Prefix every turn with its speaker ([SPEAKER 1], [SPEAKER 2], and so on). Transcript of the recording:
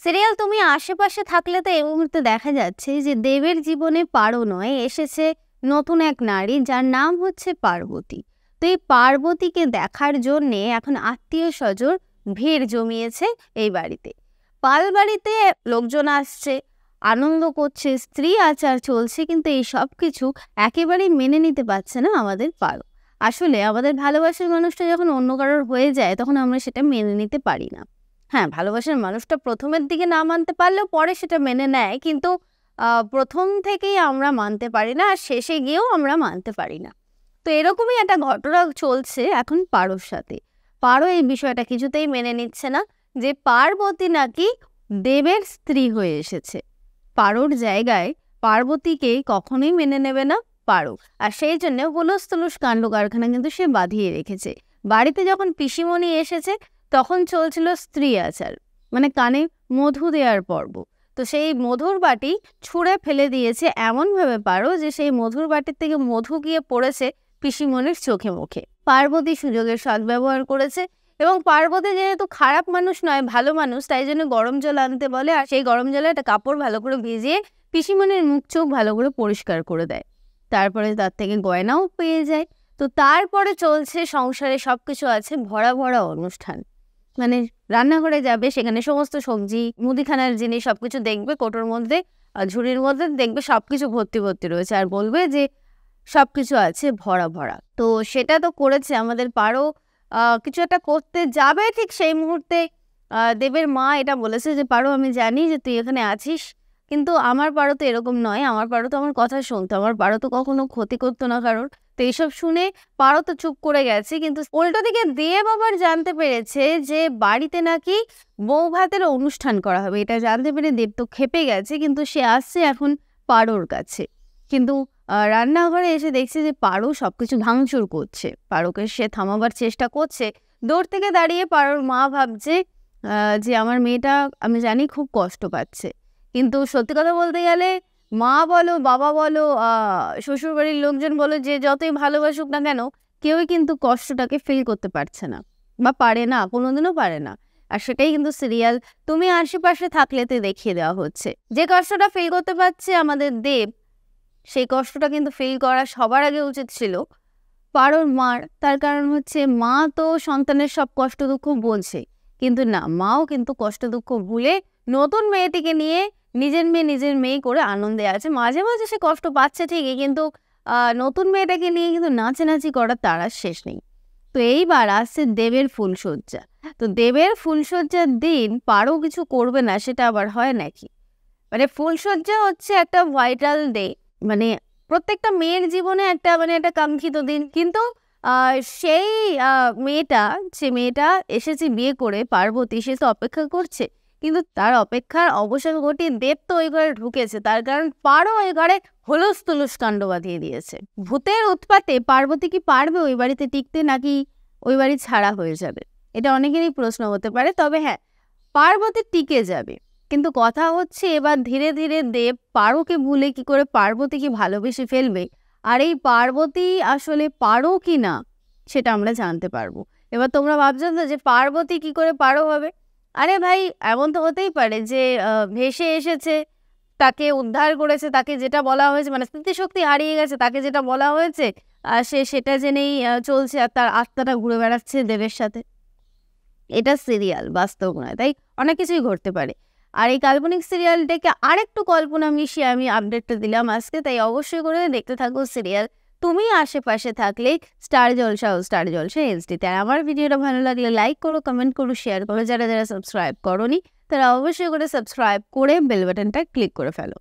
[SPEAKER 1] Serial তুমি আশেপাশে থাকলে তো এই মুহূর্তে দেখা যাচ্ছে যে দেবের জীবনে পারো নয়, এসেছে নতুন এক নারী যার নাম হচ্ছে পার্বতী। তো এই পার্বতীকে দেখার জন্যে এখন আত্মীয় স্বজন ভিড় জমিয়েছে এই বাড়িতে। পাল বাড়িতে লোকজন আসছে, আনন্দ করছে, স্ত্রী আচার চলছে, কিন্তু এই সব কিছু একেবারেই মেনে নিতে পারছে না আমাদের পারো। আসলে আমাদের ভালোবাসার মানুষটা যখন অন্য কারোর হয়ে যায় তখন আমরা সেটা মেনে নিতে পারি না। হ্যাঁ, ভালোবাসার মানুষটা প্রথমের দিকে না মানতে পারলেও পরে সেটা মেনে নেয়, কিন্তু প্রথম থেকেই আমরা মানতে পারি না, আর শেষে গিয়েও আমরা মানতে পারি না। তো এরকমই একটা ঘটনা চলছে এখন পারোর সাথে। পারো এই বিষয়টা কিছুতেই মেনে নিচ্ছে না যে পার্বতী নাকি দেবের স্ত্রী হয়ে এসেছে। পারোর জায়গায় পার্বতীকে কখনোই মেনে নেবে না পারো। আর সেই জন্য হুলুস তুলুস কাণ্ড কারখানা কিন্তু সে বাঁধিয়ে রেখেছে। বাড়িতে যখন পিসিমণি এসেছে তখন চলছিল স্ত্রী আচার, মানে কানে মধু দেওয়ার পর্ব। তো সেই মধুর বাটি ছুঁড়ে ফেলে দিয়েছে এমনভাবে পারো যে সেই মধুর বাটির থেকে মধু গিয়ে পড়েছে পিসিমণির চোখে মুখে। পার্বতী সুযোগের সদ্ব্যবহার করেছে, এবং পার্বতী যেহেতু খারাপ মানুষ নয়, ভালো মানুষ, তাই জন্য গরম জল আনতে বলে, আর সেই গরম জলে একটা কাপড় ভালো করে ভিজিয়ে পিসিমণির মুখ চোখ ভালো করে পরিষ্কার করে দেয়। তারপরে তার থেকে গয়নাও পেয়ে যায়। তো তারপরে চলছে সংসারে সবকিছু আছে ভরা ভরা অনুষ্ঠান। মানে রান্নাঘরে যাবে, সেখানে সমস্ত সবজি, মুদিখানার জিনিস সবকিছু দেখবে কোটোর মধ্যে, ঝুড়ির মধ্যে দেখবে সবকিছু ভর্তি ভর্তি রয়েছে, আর বলবে যে সবকিছু আছে ভরা ভরা। তো সেটা তো করেছে আমাদের পারো। কিছু একটা করতে যাবে, ঠিক সেই মুহূর্তে দেবের মা এটা বলেছে যে পারো, আমি জানি যে তুই এখানে আছিস, কিন্তু আমার পারো তো এরকম নয়, আমার পারো তো আমার কথা শুনতো, আমার পারো তো কখনো ক্ষতি করতো না কারোর। তো এইসব শুনে পারো তো চুপ করে গেছে, কিন্তু উল্টো দিকে দেব আবার জানতে পেরেছে যে বাড়িতে নাকি বউ ভাতের অনুষ্ঠান করা হবে। এটা জানতে পেরে দেব তো খেপে গেছে, কিন্তু সে আসছে এখন পারোর কাছে। কিন্তু রান্নাঘরে এসে দেখছে যে পারো সবকিছু ভাঙচুর করছে। পারোকে সে থামাবার চেষ্টা করছে, দূর থেকে দাঁড়িয়ে পারোর মা ভাবছে যে আমার মেয়েটা, আমি জানি, খুব কষ্ট পাচ্ছে। কিন্তু সত্যি কথা বলতে গেলে মা বলো, বাবা বলো, শ্বশুরবাড়ির লোকজন বলো, যে যতই ভালোবাসুক না কেন, কেউই কিন্তু কষ্টটাকে ফিল করতে পারছে না, বা পারে না, কোনোদিনও পারে না। আর সেটাই কিন্তু সিরিয়াল তুমি আশেপাশে থাকলেতে দেখিয়ে দেওয়া হচ্ছে। যে কষ্টটা ফিল করতে পারছে আমাদের দেব, সেই কষ্টটা কিন্তু ফিল করা সবার আগে উচিত ছিল পারোর মার। তার কারণ হচ্ছে মা তো সন্তানের সব কষ্ট দুঃখ বোঝে, কিন্তু না, মাও কিন্তু কষ্ট দুঃখ ভুলে নতুন মেয়েটিকে নিয়ে নিজের মেয়ে করে আনন্দে আছে। মাঝে মাঝে সে কষ্ট পাচ্ছে ঠিকই, কিন্তু নতুন মেয়েটাকে নিয়ে কিন্তু নাচানাচি করার তার আর শেষ নেই। তো এইবার আসছে দেবের ফুলশয্যা। তো দেবের ফুলশয্যার দিন পারো কিছু করবে না, সেটা আবার হয় নাকি? মানে ফুলশয্যা হচ্ছে একটা ভাইটাল ডে, মানে প্রত্যেকটা মেয়ের জীবনে একটা, মানে একটা কাঙ্ক্ষিত দিন। কিন্তু সেই যে মেয়েটা এসেছে বিয়ে করে, পার্বতী, সে তো অপেক্ষা করছে, কিন্তু তার অপেক্ষার অবসান ঘটিয়ে দেব তো ওই ঘরে ঢুকেছে। তার কারণ পারো ওই ঘরে হুলুস তুলুস কাণ্ড বাঁধিয়ে দিয়েছে। ভূতের উৎপাতে পার্বতী কি পারবে ওই বাড়িতে টিকতে, নাকি ওই বাড়ি ছাড়া হয়ে যাবে? এটা অনেকেরই প্রশ্ন হতে পারে। তবে হ্যাঁ, পার্বতী টিকে যাবে, কিন্তু কথা হচ্ছে এবার ধীরে ধীরে দেব পারোকে ভুলে কি করে পার্বতীকে ভালোবেসে ফেলবে, আর এই পার্বতী আসলে পারো কি না সেটা আমরা জানতে পারবো। এবার তোমরা ভাবছো না যে পার্বতী কি করে পারো হবে? আরে ভাই, এমন তো হতেই পারে যে ভেসে এসেছে, তাকে উদ্ধার করেছে, তাকে যেটা বলা হয়েছে, মানে স্মৃতিশক্তি হারিয়ে গেছে, তাকে যেটা বলা হয়েছে সে সেটা জেনেই চলছে, আর তার আত্মাটা ঘুরে বেড়াচ্ছে দেবের সাথে। এটা সিরিয়াল, বাস্তব নয়, তাই অনেক কিছুই ঘটতে পারে। আর এই কাল্পনিক সিরিয়ালটাকে আরেকটু কল্পনা মিশিয়ে আমি আপডেটটা দিলাম আজকে, তাই অবশ্যই করে দেখতে থাকো সিরিয়াল তুমি আশেপাশে থাকলে, স্টার জলসা ও স্টার জলসা এইচডিতে। আর আমার ভিডিওটা ভালো লাগলে লাইক করো, কমেন্ট করো, শেয়ার করো। যারা যারা সাবস্ক্রাইব করোনি তারা অবশ্যই করে সাবস্ক্রাইব করে বেল বাটনটা ক্লিক করে ফেলো।